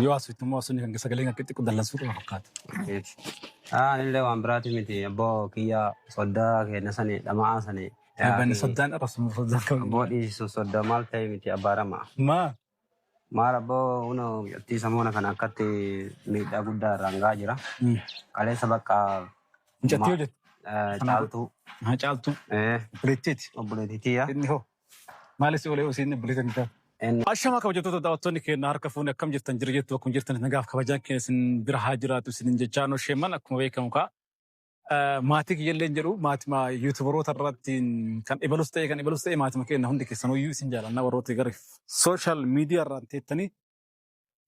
Yoo asittummoo asuni kan sagalee kan xiqqoo dallansuu qaba fakkaata. Illee waan biraati miti abboo kiyya soddaa kenna sanii dhamaa sanii. Bani soddaan arrasuma soddaan kan. Abboo dhiisu soddaa maal ta'e miti abbaa ramaa. Maal abboo uno itti samoona kan akkatti miidhaa guddaa irraan jira. Qaleessa bakka. Injatti hojjetu. Caaltuu. Caaltuu. Obboleettiiti. Obboleettiitiya. Inni hoo. Maalis olee isiin obboleettiin ta'a. Ashama kabajatoota daawwattoonni keenya harka fuunee akkam jirtan jira jettu akkuma jirtan nagaaf kabajaan keenya isin bira haa jiraatu isin jechaan sheeman akkuma beekamu kaa maatii kiyyalleen jedhu maatima yuutubaroota irratti kan ibalus ta'e maatima keenya hundi keessan hoyyuu isin jaalannaa warroota gara sooshaal miidiyaa irraan teettanii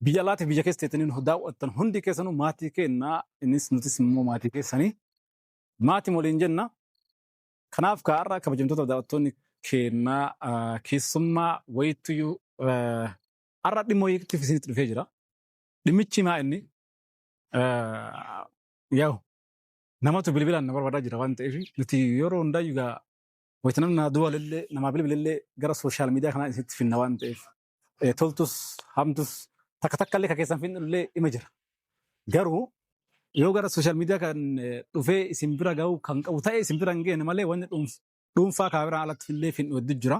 biyya alaatti biyya keessa teettanii daawwattan hundi keessanuu maatii keenya innis nutis immoo maatii keessanii maatii waliin jenna kanaaf kaarraa kabajamtoota daawwattoonni keenya keessummaa wayituyyuu arra dhimmoo hiiktiif isinitti dhufee jira. Dhimmichi maa inni yaa'u namatu bilbilaan na barbaadaa jira waan ta'eef nuti yeroo hundaayyuu gaa wayita namni duwwalillee namaa bilbilillee gara sooshaal miidiyaa kanaa isinitti finna waan ta'eef toltus hamtus takka illee ka keessan finnullee dhima jira. Garuu yoo gara sooshaal miidiyaa kan dhufee isin bira ga'u kan qabu ta'e isin bira hin geenne malee wanni dhuunfaa kaameraan alatti illee finnu hedduu jira.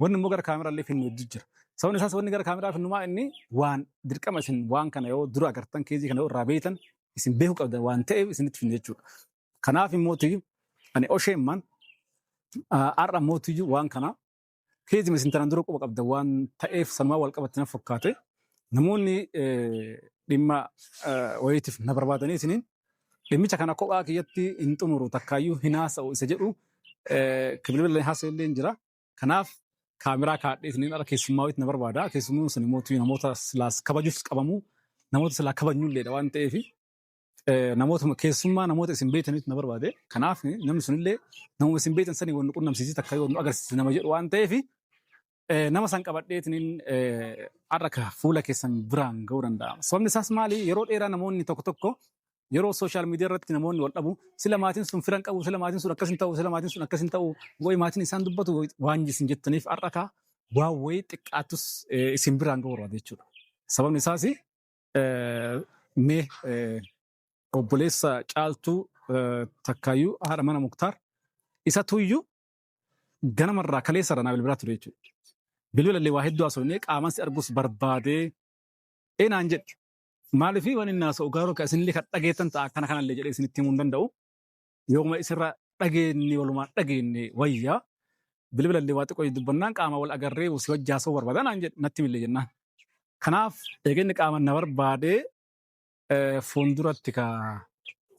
Wanni immoo gara kaameraa illee finnu hedduu jira. Sababni isaas wanni gara kaameraa finnumaa inni waan dirqama isin waan kana yoo dura agartan keezii kana irraa beektan isin beekuu qabdan waan ta'eef isinitti finnu jechuudha. Kanaaf immoo ani osheemman har'a mootii waan kana keezii isin tanaan dura quba qabdan waan ta'eef sanumaa wal qabatti na fakkaate namoonni dhimma wayitiif na barbaadanii isiniin dhimmicha kana kophaa kiyyatti hin xumuru takkaayyuu hin haasa'u isa jedhu bilbilaan haasa'illee jira. Kanaaf kaameraa kaadhee isiniin ala keessummaawwitti na barbaada. Keessummaan sun immoo namoota silaas kabajuuf qabamu namoota silaa kabajnulleedha waan ta'eef namoota keessummaa namoota isin beekanitti na barbaade. Kanaaf namni sunillee namuma isin beekan sanii wanni qunnamsiisii takka yoo nu agarsiise nama jedhu waan ta'eef nama san qabadhee isiniin har'a fuula keessan biraan ga'uu danda'ama. Sababni isaas maali yeroo dheeraa namoonni tokko yeroo sooshaal miidiyaa irratti namoonni wal dhabu sila maatiin sun firan qabu sila maatiin sun akkas hin ta'u sila maatiin sun akkas hin ta'u wayi maatiin isaan dubbatu waan isin jettaniif har'a waan wayii xiqqaatus isin biraan ga'uu barbaade jechuudha. Sababni isaas mee obboleessa caaltuu takkaayyuu haadha mana Muktaar isa tuyyuu ganamarraa kaleessarra naa bilbilaa ture jechuudha. Bilbilallee waa hedduu haasofnee qaamaan si arguus barbaadee naan jedhe. Maaliif waan inni haasa'u garuu kan isinillee kan dhageettan ta'a akkana kanallee jedhee isinitti himuu hin danda'u. Yooma isirra dhageenye walumaan dhageenye wayyaa bilbilallee waa xiqqoo dubbannaan qaama wal agarree si wajjin haasa'uu barbaada naan jedhe natti millee jennaan. Kanaaf eegenni qaama na barbaadee fuulduratti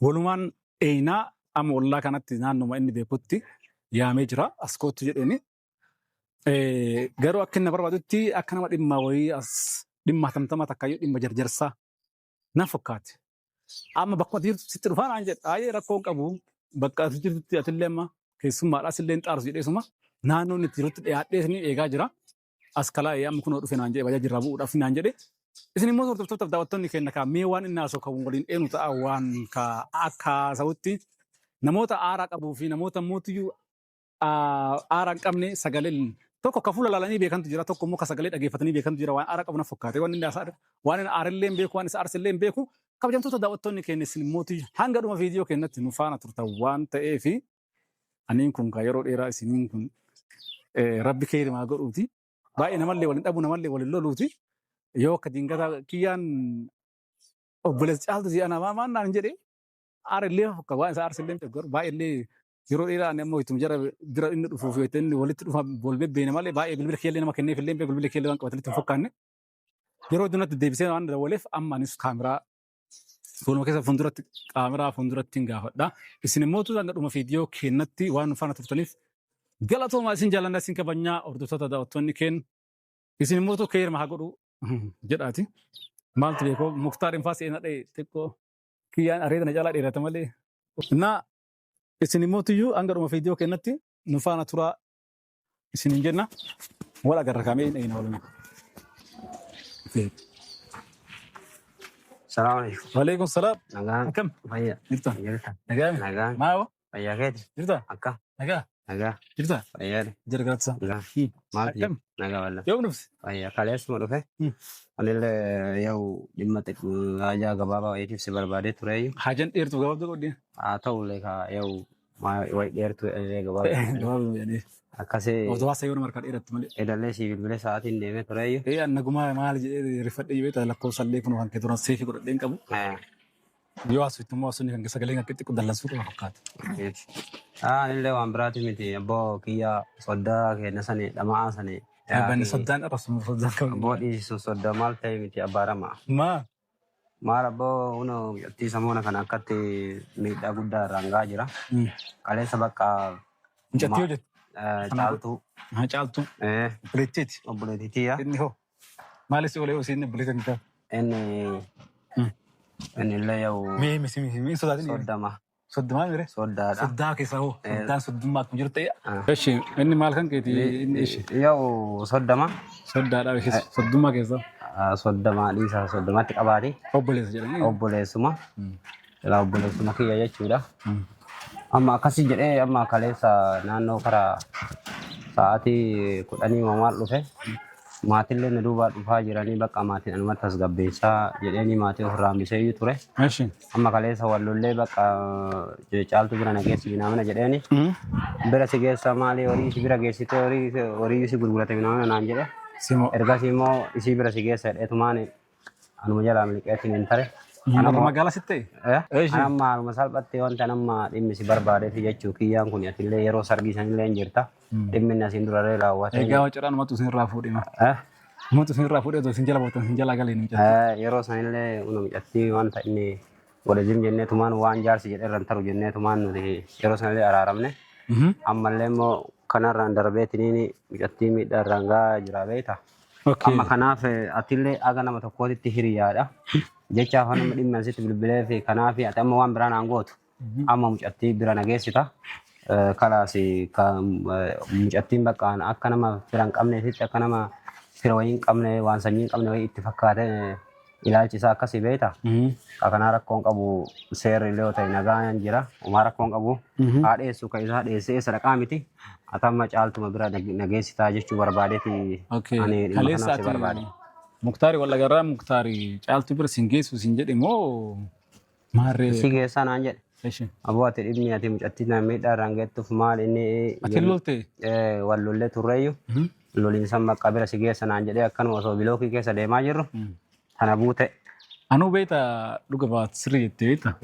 walumaan eenaa amma ollaa kanatti naannoma inni beekutti yaamee jira as kootti jedheeni. Garuu akka inni na barbaadutti akka nama dhimma wayii as dhimma tamtama takkaayyuu dhimma jarjarsaa. Na fakkaate. Amma bakka jirtu sitti dhufaa naan jedha. Aayee rakkoon qabu bakka jirtutti atillee amma keessummaadhaas illee hin xaarsu jedheesuma naannoon itti jirutti dhiyaadhee isin eegaa jira. As kalaa amma kunoo dhufe naan jedhe bajaa jirraa bu'uudhaaf naan jedhe. Isin immoo hordoftoota daawwattoonni keenya mee waan inni haasa'u kan waliin dheenu ta'a waan akka haasa'utti namoota aaraa qabuu fi namoota mootiyyuu aaraa hin qabne sagaleen tokko ka fuula laalanii beekantu jira tokko immoo ka sagalee dhageeffatanii beekantu jira waan aaraa qabu na fakkaate waan inni aarillee hin beeku waan isa aarsillee hin beeku kabajamtoota daawwattoonni keenya isin mootii hanga dhuma viidiyoo keenyatti nu faana turtan waan ta'eef aniin kun ka yeroo dheeraa isiniin kun rabbi keerimaa godhuuti baay'ee namallee waliin dhabu namallee waliin loluuti yoo akka diingata kiyyaan obboleessa caaltu ji'a namaa maannaan jedhee aarillee fakka waan isa aarsillee hin beeku baay'eellee yeroo dheeraa namni ho'itum jara bira inni dhufuuf yoo inni walitti dhufa wal bebbeene malee baay'ee bilbila keellee nama kenneef illee bilbila keellee waan qabatanitti hin fakkaanne yeroo dunatti deebisee waan dawwaleef amma anis kaameraa fuuluma keessa fuulduratti kaameraa fuulduratti hin gaafadha. Isin immoo hanga dhuma viidiyoo keenyatti waan nu faana turtaniif galatoomaa isin jaalladha isin kabajnaa hordoftoota daawwattoonni keenya isin immoo keerma haa godhu jedhaati. Maaltu beekoo Muktaar hin faasee na dha'e xiqqoo kiyyaan areeda na caalaa dheerata malee. Isin immoo tuyyuu hanga dhuma viidiyoo keenyatti nu faana turaa isin jenna wal agarra kaamee hin oolme. Salaam alaikum. Waalaikum salaam. Nagaan. Akkam? Fayya. Jirta? Jirta. Nagaan. Nagaan. Maawo? Fayyaa keeti. Jirta? Akka. Nagaa. nagaa jirta fayyaade jargaatsa nagaa maalti nagaa walla yoo nufsi fayyaa kaleessuma dhufe anillee yoo dhimma xiqqaa gabaabaa wayiitiif si barbaadee tureeyyu hajan dheertu gabaabduu godhee haa ta'ullee kaa yoo wayi dheertu illee gabaabaa akkasii otowaasa yoo markaa dheeratti malee edallee si bilbilee sa'aatiin deemee tureeyyu annagumaa maal jedhee rifadhee beeta lakkoofsallee kun kan kee turan seefi godhadheen qabu yoo asittummoo asunni kan sagalee kan xiqqoo dallansuu qaba fakkaata. Anillee waan biraati miti abboo kiyyaa soddaa kenna sanii dhamaa sanii. Banni soddaan arrasuma soddaan qabu. Abboo dhiisu soddaa maal ta'e miti abbaarama. Maal abboo uno tiisa moona kan akkatti miidhaa guddaa rangaa jira. Kaleessa bakka. Mijatti hojjetu. Caaltuu. Caaltuu. Obboleettiiti. Obboleettiitiyya. Inni hoo maalis olee osoo inni obboleettiin ta'a. Inni illee yoo. Mii sodaatiin. Soddama. Soddamaa mire? Soddaadha. Soddaa keessa hoo? Soddaan soddummaa akkuma jiru ta'e. Eshi inni maal kan keeti inni eshi? Yoo soddama. Soddaadha keessa soddummaa keessa. Soddamaa dhiisaa soddomatti qabaati. Obboleessa jedhanii. Obboleessuma. Ilaa obboleessuma kiyya jechuudha. Amma akkasii jedhee amma kaleessa naannoo karaa sa'aatii 10 maal dhufe. Maatillee na duubaa dhufaa jiranii bakka maatiin anumatti as gabbeessaa jedhanii maatii ofirraa hambisee ture. Amma kaleessa wallollee bakka caaltuu bira na geessi binaamina jedheeni. Bira si geessa maali horii si bira geessitee horii si gurgurate binaamina naan jedhe. Ergasii immoo isii bira si geessa jedheetumaan anuma jalaa miliqeetiin hin tare. Anuma magaalaa sitte? Anamma anuma salphattee wanta anamma dhimmi si barbaadeef jechuu kiyyaan kun atillee yeroo sargii sanillee hin jirta. Dhimminni asiin duraree raawwate. Egaa waciidhaan matu isin irraa fuudhima. Matu isin irraa fuudhee isin jala bootan isin jala galee ni mijatti. Yeroo sanillee unu mijatti wanta inni godhe jim jenneetumaan waan jaarsi jedhee irraan taru jenneetumaan nuti yeroo sanillee araaramne. Ammallee immoo kanarraan darbeetiniin mijattii miidhaa irraan gahaa jira beekta. Amma kanaaf atillee aga nama tokkootitti hiriyaadha. Jecha afaan nama dhimma asitti bilbilee fi kanaaf ati amma waan biraan aangootu. Amma mijattii bira nageessita. Kalaas mijattiin bakka akka nama fira hin qabneefitti akka nama fira wayii hin qabne waan sanyii hin qabne wayii itti fakkaate ilaalchisaa akkasii beekta. Kanaa rakkoon qabu seerri illee yoo ta'e nagaan jira. Uumaa rakkoon qabu haadheessu kan isaa dheessee sadaqaa miti. Atamma caaltuma bira nageessitaa jechuu barbaadeeti. Ani dhimma kanaaf si barbaade. Muktaari wallagarraa muktaari caaltuu bira sin geessu sin jedhe moo maarree? Si geessaa naan jedhe. Aboo ati dhibni ati mucattii na miidhaa irraan geettuuf maal inni. Ati lolte? Wallollee turreeyyu. Loliinsan bakka bira si geessa naan jedhee akkanuma osoo bilookii keessa deemaa jirru. Kana buute. Anuu beekta dhuga baat sirrii jettee beekta.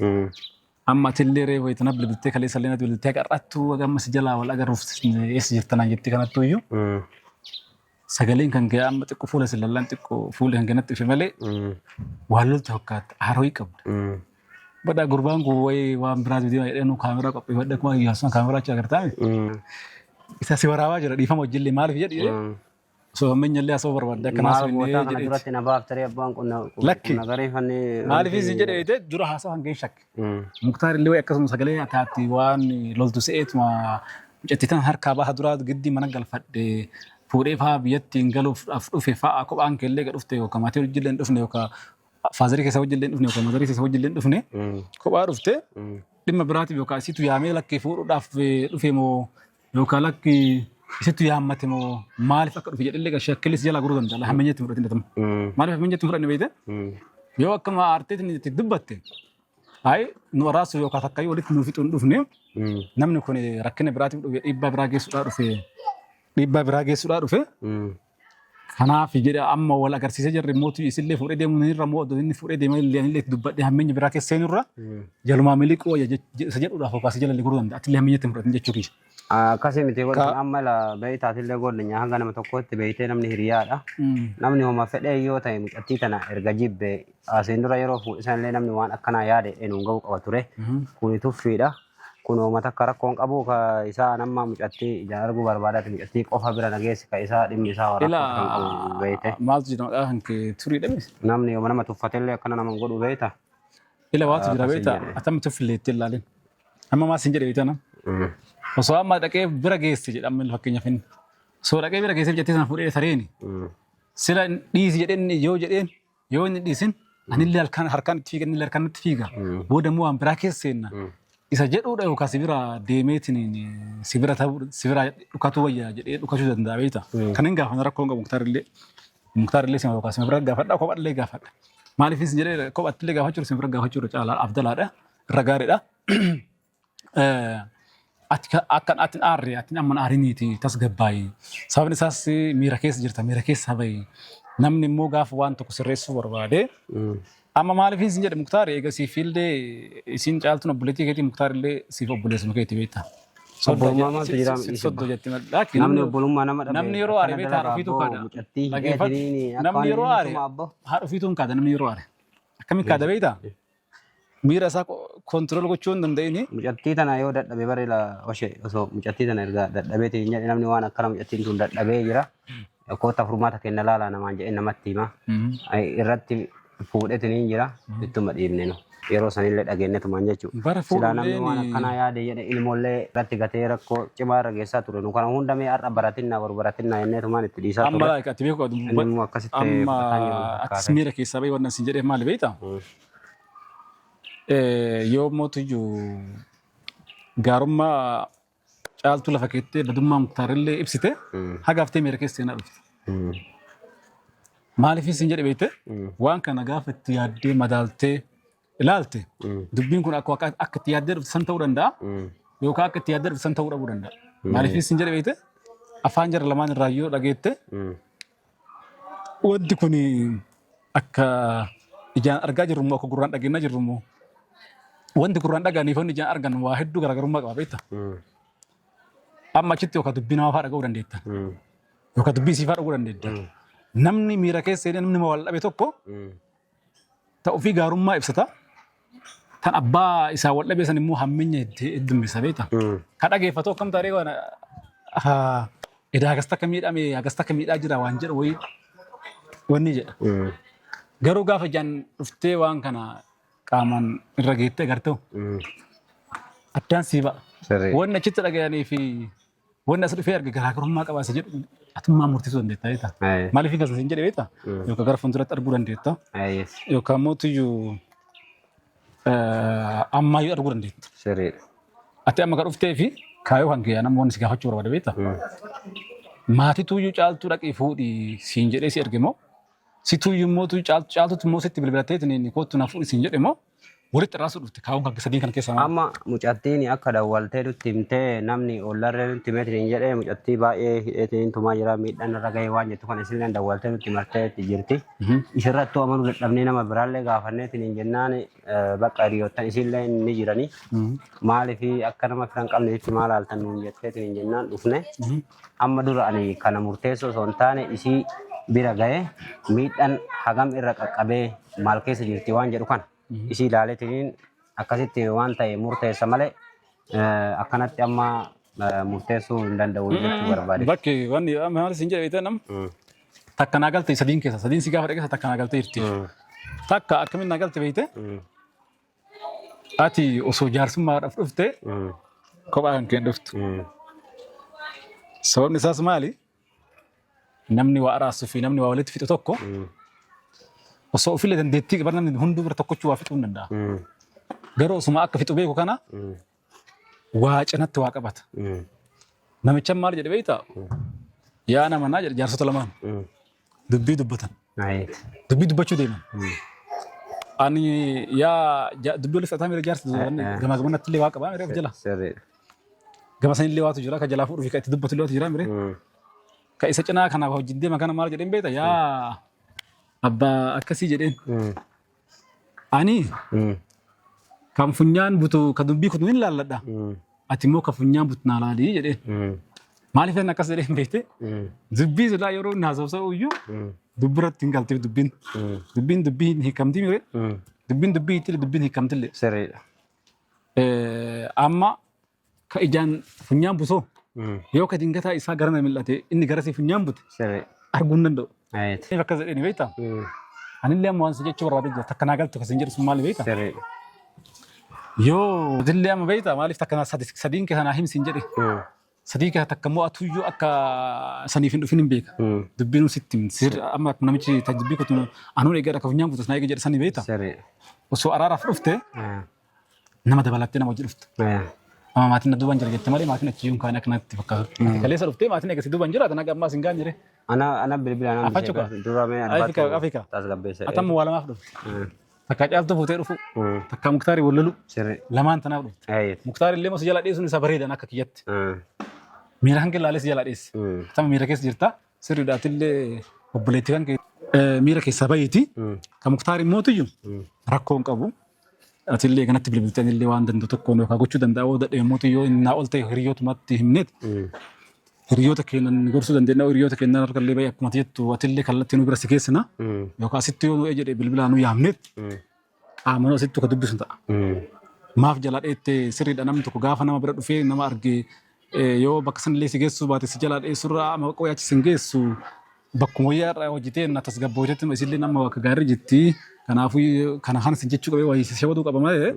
Amma atillee reefu ittiin bilbiltee kaleessa illee natti bilbiltee qarrattuu amma si jalaa wal agarruuf eessa jirtanaan jettee kanattuu iyyuu. Sagaleen kan kee amma xiqqoo fuula si lallaan xiqqoo fuula kan keenyatti ife malee waan loltu fakkaata haaroo qabda. Bada gurbaan kun wayii waan biraas viidiyoo jedhee nu kaameraa qopheeffadhe kuma iyyaasuun kaameraa achi agartaame. Isa si waraabaa jira dhiifama hojillee maaliif jedhee. So ammenyallee asoo barbaadde akkanaa sun illee jedhee. Duratti na baaftaree abbaan qonna nagareeffannee. Maaliif isin jedhee jedhee dura haasaa hangeen shakke. Muktaar illee wayii akkasuma sagalee ataatti waan loltu se'eetuma mucattiitan harkaa baha duraa giddii mana galfadhe fuudhee fa'aa biyyattiin galuuf dhufe fa'aa kophaan keellee ga dhufte yookaan maatii hojillee hin dhufne yookaan faazarii keessa hojillee hin dhufne yookaan mazarii keessa hojillee hin dhufne kophaa dhufte dhimma biraatiif yookaan isitu yaamee lakkee fuudhuudhaaf dhufe moo yookaan lakki isitu yaammate moo maaliif akka dhufe jedhillee ga shakkilis jala guruu danda'a hammenyatti fudhatin dhatamu. Maaliif hammenyatti fudhanne beekte yoo akkama aarteetiin itti dubbatte hayi nu raasu yookaan takkayyuu walitti nuuf fixuun dhufne namni kun rakkina biraatiif dhufe dhiibbaa biraa geessuudhaa dhufe. Kanaaf jedhe amma wal agarsiisee jirre mootu isillee fuudhee deemuun irra moo inni fuudhee deemaa illee dubbadhee hammeenya biraa keessa seenurra jalumaa miliqoo isa jedhuudhaaf yookaas jala guruu danda'a atillee hammenyatti fudhatin jechuudha. Akkasii miti godhan amma la beeytaatillee godhan hanga nama tokkotti beeytee namni hiriyaadha. Namni homa fedhee yoo ta'e mucattii tana erga jibbe asiin dura yeroo fuudhisanillee namni waan akkanaa yaade eenyuun ga'uu qaba ture. Kuni tuffiidha. Kun uummata akka rakkoon qabu ka isaa nama mucattii ijaan arguu barbaadate mucattii qofa bira nageessi ka isaa dhimmi isaa warra kan qabu beeyte. Maaltu jedhama hanke turii dhamis? Namni yoo nama tuffatellee akkana nama godhu beeyta. Ila waatu jira beeyta atama tuffilleetti ilaalin. Amma maas hin jedhe beeyta na. Osoo amma dhaqee bira geesse jedhama fakkeenyaaf inni. Osoo dhaqee bira geesse mucattii sana fuudhee sareeni. Sila dhiisi jedheen yoo inni dhiisin anillee harkaan itti fiiga inni harkaan itti fiiga. Booda immoo waan biraa keessa seenna. isa jedhuudha yookaan sibira deemeetiin sibira dhukatu wayyaa jedhee dhukachuu danda'a beekta. Kan hin gaafanne rakkoon qabu muktaarillee sima yookaan sima bira gaafadha kophaadhillee gaafadha. Maaliifis jedhee kophaattillee gaafachuu sima bira gaafachuu irra caalaa afdalaadha irra gaariidha. Akkan atin aarree atin amman aariniiti tasgabbaa'ii sababni isaas miira keessa jirta miira keessa bahi namni immoo gaafa waan tokko sirreessuu barbaade. Amma maaliifin sin jedhe muktaar eega siifillee isin caaltuun obboleettii keetii muktaarillee siif obboleessuma keetii beekta. Obbolummaa maaltu jira? Soddoo jetti mallaaki. Namni obbolummaa nama dhabe. Namni yeroo aare beektaa dhufiituu kaadha. Namni yeroo aare haa dhufiituun kaadha namni yeroo aare. Akkamiin kaadha beektaa? Miira isaa kontirool gochuu hin danda'ini. Mucattii tana yoo dadhabe bareela osoo mucattii tana erga dadhabeetiin jedhe namni waan akkana mucattiin tun dadhabee jira. Koota furmaata kenna laalaa namaan jedhee namatti hima. Irratti fuudheetiin jira ittuma dhiibne no yeroo sanillee dhageenyetumaan jechuudha. Silaa namni waan akkanaa yaade jedhe ilmoollee irratti gatee rakkoo cimaa irra geessaa ture nu kana hundamee har'a baratinaa barbaratinaa jenneetumaan itti dhiisaa ture. Amma ati beeku immoo akkasitti amma atis miira keessaa bahee wannan sin jedhee maali beektaa? Yoo mootuyyuu gaarummaa caaltuu lafa keettee badummaa muktaarillee ibsite hagaaftee miira keessa seenaa dhufte. Maaliifis hin jedhe beekte waan kana gaafa itti yaaddee madaaltee ilaalte dubbiin kun akka itti yaaddee dhufte san ta'uu danda'a yookaan akka itti yaaddee dhufte san ta'uu dhabuu danda'a. Maaliifis hin jedhe beekte afaan jara lamaan irraa yoo dhageette wanti kun akka ijaan argaa jirru moo akka gurraan dhageenyaa jirru moo wanti gurraan dhagaaniif wanti ijaan argan waa hedduu garaagarummaa qaba beekta. Amma achitti yookaan dubbii namaa fa'aa dhaga'uu dandeetta yookaan dubbii siifaa dhaga'uu dandeetta. Namni miira keessa namni wal dhabe tokko ta'uu fi gaarummaa ibsata. Tan abbaa isaa wal dhabe san immoo hammeenya heddummisa beekta. Kan dhageeffatu akkam taaree waan edaa agasta akka miidhame agasta akka miidhaa jira waan jedhu wayii wanni jedha. Garuu gaafa ijaan dhuftee waan kana qaamaan irra geettee agartee addaan sii ba'a. Wanni achitti dhagayanii fi wanni as dhufee arge garaagarummaa qabaasa jedhu atummaa murteessuu dandeetta beektaa. Maaliif hin gazasin jedhe beektaa? Yookaan gara fuulduratti arguu dandeetta. Yookaan mootiyyuu ammayyuu arguu dandeetta. Ati amma kan dhuftee fi kaayoo kan kiyyaa nama wanni si gaafachuu barbaada beektaa. Maatituyyuu caaltuu dhaqee fuudhii siin jedhee si erge moo situyyuu mootu caaltuutti immoo sitti bilbilatteetiin kootu na fuudhi siin jedhe moo walitti raasuu dhufte kaawwan kan sadii kan keessa. Amma mucattiin akka dawwaltee nutti himtee namni ollarree nutti himeetiin jedhee mucattii baay'ee hidheetiin tumaa jira miidhaan irra gahee waan jettu kan isin dawwaltee nutti marteetti jirti. Isirrattuu amanuu dadhabnee nama biraallee gaafanneetiin jennaan bakka hiriyoottan isinlee ni jirani. Maaliif akka nama firan qabne jechuun maal haaltan nuun jetteetiin jennaan dhufne. Amma dura ani kana murteessoo osoo hin taane isii bira gahee miidhaan hagam irra qaqqabee maal keessa jirti waan jedhu kana. Isi ilaaleetiin akkasitti waan ta'e murteessa malee akkanatti amma murteessuu hin danda'u jechuu barbaade. Bakki wanni maal isin jedhe beektaa nam takka naa galte sadiin keessa sadiin si gaafa dhageessa takka naa galte jirti. Takka akkamiin naa galte beekte ati osoo jaarsummaadhaaf dhufte kophaa kan keen dhuftu. Sababni isaas maali? Namni waa araasuu fi namni waa walitti fixu tokko osoo ofillee dandeettii qaban namni hunduu bira tokkochuu waa fixuu hin danda'a. Garuu osuma akka fixu beeku kana waa cinatti waa qabata. Namicha maal jedhe beektaa? Yaa nama naa jedhe jaarsota lamaan dubbii dubbatan. Dubbii dubbachuu deeman. Ani yaa dubbii walitti fixataa miira jaarsa gama gamanatti illee waa qabaa miira jala. Gama sanillee waatu jira ka jalaa fuudhuu fi ka itti dubbatu illee waatu jira miire. Ka isa cinaa kanaaf hojii deema kana maal jedheen beektaa? Yaa abbaa akkasii jedheen. Ani kan funyaan butu ka dubbii kutu hin laalladha. Ati immoo ka funyaan butu naa laalii jedheen. Maaliif inni akkas jedheen beekte? Dubbii silaa yeroo inni haasawsa'u iyyuu dubbiratti hin galteef dubbiin. Dubbiin dubbii hin hiikamtii mire. Dubbiin dubbii itti dubbiin hiikamtillee. Sirriidha. Amma ka ijaan funyaan busoo yoo ka dingataa isaa gara na mil'ate inni gara si funyaan bute arguu hin danda'u. Akkas jedheen beektaa? Anillee amma waan si jechuu barbaade jira takka naa galtu kasin jedhu sun maali beektaa? Yoo dillee amma beektaa maaliif takka sadiin keessa naa himsi hin jedhe? Sadii keessa takka immoo atuyyuu akka saniif hin dhufin hin beeka. Dubbiin sitti amma namichi dubbii kutu anuun eegala ka funyaan butus naa eega jedhe sanii beektaa? Osoo araaraaf dhufte nama dabalattee nama hojii dhuftu. Amma maatiin na duuban jira jettee malee maatiin achi yuun kaanii akkanatti fakkaatu. Kaleessa dhuftee maatiin eegasii duuban jira tana gammaa sin gaanyire. Ana bilbila ana duramee Afrika. Atam waa lamaaf dhufte. Takka caaltu fuutee dhufu. Takka Muktaarii wallalu. Lamaan tanaaf dhufte. Muktaarii illee mos jala dhiyeessuun isa bareedan akka kiyyatti. Miira kan keellaalee si jala dhiyeesse. Atama miira keessa jirta. Sirriidhaatillee obboleettii kan miira keessa bayeeti. Kan Muktaarii mootiyyuu rakkoo hin qabu. Atillee kanatti bilbilteen illee waan danda'u tokkoon yookaan gochuu danda'a oo dadhee mootiyyoo innaa ol ta'e hiriyootumatti himneet. Hiriyoota keenan gorsuu dandeenya hiriyoota keenan harkallee bayii akkuma jettu atillee kallattii nu bira si keessina yookaan asitti yoo jedhee bilbilaan nu yaamneet qaamaan asitti ka dubbisu ta'a. Maaf jalaa dheettee sirriidha namni tokko gaafa nama bira dhufee nama argee yoo bakka sanillee si geessu baate si jalaa dheessurraa amma qoyaa achi sin geessu bakkuma wayyaa irraa hojjetee na tasgabbootetti isillee nama bakka gaarii jetti kanaafuu kana kan sin jechuu qabee wayii si shawaduu qaba malee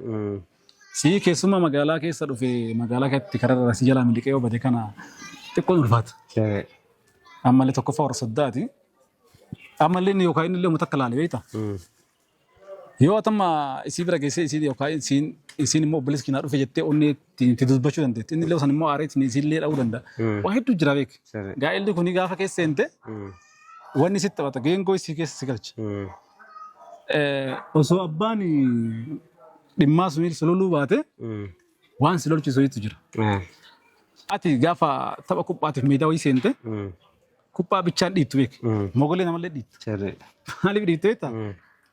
si keessumaa magaalaa keessa dhufee magaalaa keessatti kararra si jalaa miliqee yoo bade kana xiqqoon ulfaata. Ammallee tokkoffaa warra soddaati. Ammallee inni yookaan inni illee uummata akka laale beekta. Yoo atamma isii bira geessee isii yookaan isiin immoo obboleessi kinaa dhufe jettee onni itti dubbachuu dandeetti. Inni illee san immoo aareetiin isiillee dha'uu danda'a. Waa hedduu jira beek. Gaa'elli kuni gaafa keessa seente wanni sitti taphata geengoo isii keessa si galcha. Osoo abbaan dhimmaa sunii sololuu baate waan si lolchisu jira. Ati gaafa tapha kuphaatiif meedaa wayii seente kuphaa bichaan dhiittu beek. Mogolee namallee dhiittu. Maaliif dhiittu beektaa?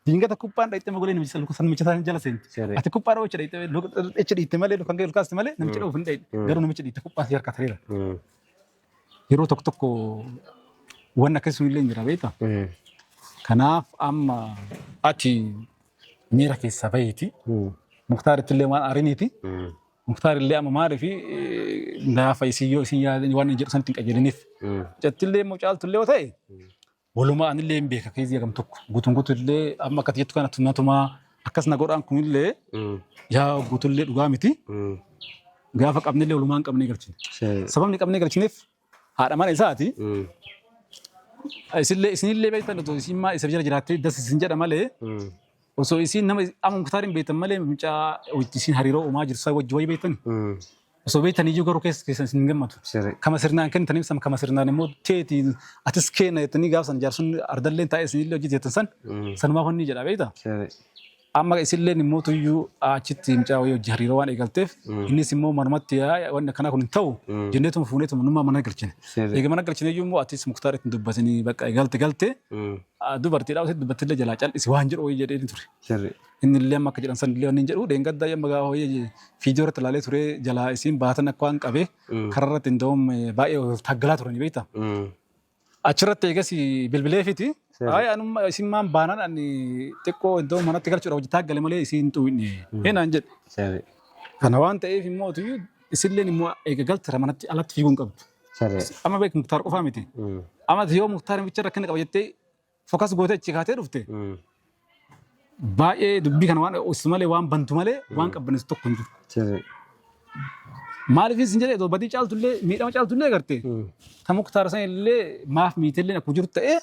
Diingata kuphaan dhayittee mogolee namicha san jala seente. Ati kuphaa dhawwacha dhayittee dhiitte malee kan ga'e kaaste malee namicha dhawuuf hin dhayidhe. Garuu namicha dhiitte kuphaa si harka tareera. Yeroo tokko tokko waan akkasii illee jira beektaa? Kanaaf amma ati miira keessaa baheeti. Muktaaritti illee waan aariniiti. Mukhtaar illee amma maaliif gaafa isin yoo isin yaadan waan jedhu sanatti hin qajeeliniif. Jattillee immoo caaltullee yoo ta'e walumaa anillee hin beeka keessi gam tokko guutuun guutuullee amma akkati jettu kana tunnatumaa akkas na godhaan kunillee yaa guutuullee dhugaa miti. Gaafa qabnillee walumaa hin qabnee galchine. Sababni qabnee galchineef haadha mana isaati. Isinillee beektan otoo isin maa isa jala jiraattee das isin jedha malee. Osoo isin nama amma Muktaarin beektan malee mucaa isin hariiroo uumaa jirtu wajji wayii beektan. Osoo beektan iyyuu garuu keessa isin gammadu. Kama sirnaan kennitan ibsama kama sirnaan immoo teeti atis kenna jettanii gaafa san jaarsun ardalleen taa'ee isinillee hojii jettan san sanumaaf wanni jedha beektaa. Amma isinillee immoo tuyyuu achitti mucaa wayii hojii hariiroo waan eegalteef innis immoo manumatti wanni akkanaa kun hin ta'u jenneetuma fuuneetuma nummaa mana galchine. Egaa mana galchine iyyuu immoo atis Muktaaritti dubbatanii bakka galte dubartiidhaa osoo dubbattillee jalaa cal'isi waan jedhu wayii jedhee ture. Inni illee amma akka jedhan san illee wanni jedhu deengaddaa yemma gaafa wayii fiidiyoo irratti ilaalee ture jalaa isiin baatan akka waan qabee kararratti hin ta'uun baay'ee taggalaa turani beektaa. Achirratti eegas bilbileefiti. Ay anuma isin maan baanan ani xiqqoo iddoo manatti galchuudha hojii taaggale malee isiin xuwinne. Heenaan jedhe. Kana waan ta'eef immoo tuyyuu isilleen immoo eega galtira manatti alatti fiiguu hin qabdu. Amma beek Muktaar qofaa miti. Amma yoo Muktaar bicha rakkina qaba jettee fokas gootee achi kaatee dhufte. Baay'ee dubbii kana waan osu malee waan bantu malee waan qabbaneessu tokko hin jiru. Maaliif isin jedhee osoo badii caaltullee miidhama caaltullee agartee. Kan Muktaar san illee maaf miitellee akkuma jiru ta'ee.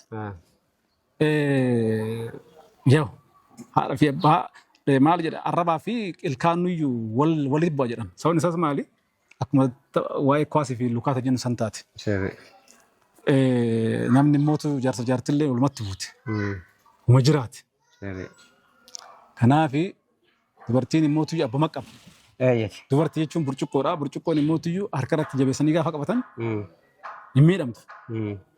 Yoo haadha fi abbaa maal jedha arrabaa fi ilkaan nuyyuu walitti bu'a jedhama. Sababni isaas maali? Akkuma waa'ee kwaasii fi lukaata jennu san taate. Namni mootu jaarsa jaartillee walumatti buute. Uma jiraate. Kanaaf dubartiin immootu abbuma qaba. Dubartii jechuun burcuqqoodha. Burcuqqoon immootu harka irratti jabeessanii gaafa qabatan hin miidhamtu.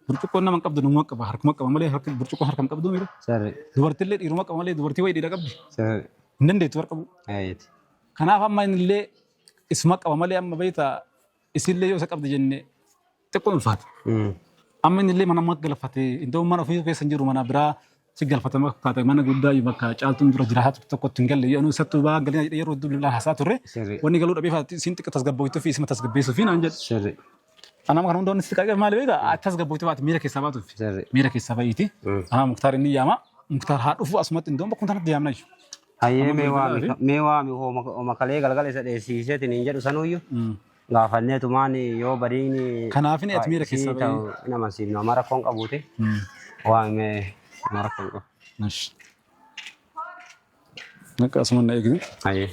Burcuqqoon nama qabdu nama qaba harkuma qaba malee burcuqqoon harkam qabdu miidhu. Dubartillee dhiiruma qaba malee dubartii wayii dhiira qabdi. Hin dandeettu harka qabu. Kanaaf amma innillee isuma qaba malee amma beektaa isillee yoo isa qabdi jennee xiqqoo ulfaata. Amma innillee mana amma galfatee iddoo mana ofii keessa hin jiru mana biraa si galfatama fakkaata mana guddaa bakka caaltuun dura jiraatu tokkotti hin galle yoo sattuu baa galee yeroo dubbila haasaa turre wanni galuu dhabee faati siin xiqqoo tasgabboituu fi isma tasgabbeessuu fi naan jedhe. Anama kan hundoonni sitti qaqqabe maali beekaa tasgabboituu faati miira keessaa baatuuf miira keessaa ba'iiti. Muktaar inni yaama Muktaar haa dhufu asumatti iddoo bakka hundaatti yaamna jechuudha. Hayyee meewaa makalee galgala isa dheessiseetiin hin jedhu sanuyyuu. Gaafanneetumaan yoo badiin kanaafin ati miira keessaa ba'i nama siin nama rakkoon qabuuti. Waan nama rakkoon qabu. Nakka asuma na eegni. Hayyee.